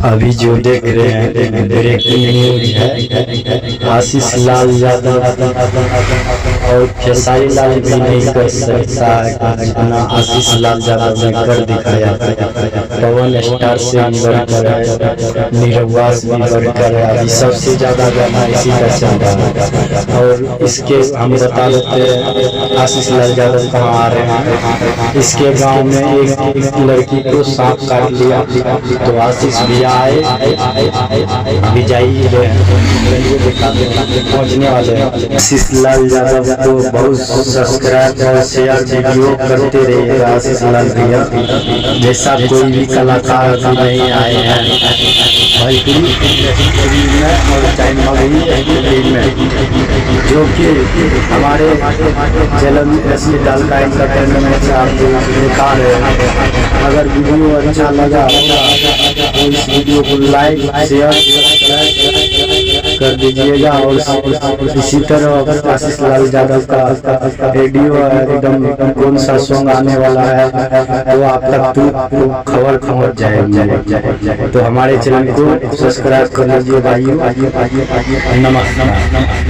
अभी जो देख रहे हैं ब्रेकिंग न्यूज है। आशीष लाल यादव और खेसारी लाल भी नहीं कर सकता जितना आशीष लाल यादव ने कर दिखाया। पवन स्टार से भी बढ़कर नीरवास भी बढ़कर अभी सबसे ज्यादा गाना इसी का चल रहा है। और इसके हम बता देते हैं आशीष लाल यादव कहाँ आ रहे हैं। इसके गांव में एक लड़की को सांप काट लिया तो आशीष भी आए अभी जाइए पहुंचने वाले हैं। आशीष लाल यादव को बहुत सब्सक्राइब और शेयर वीडियो करते रहिएगा। आशीष लाल भैया जैसा कोई भी कलाकार अभी नहीं आए हैं भोजपुरी में और चाइना में जो कि हमारे जलन ऐसी डालता एंटरटेनमेंट से आप दिखा रहे हैं। अगर वीडियो अच्छा लगा तो इस वीडियो को लाइक शेयर कर दीजिएगा। और इसी तरह आशीष लाल यादव का रेडियो एकदम कौन सा सॉन्ग आने वाला है वो आप तक खबर पहुंच जाएगी। तो हमारे चैनल को सब्सक्राइब कर लीजिए भाइयों। नमस्कार।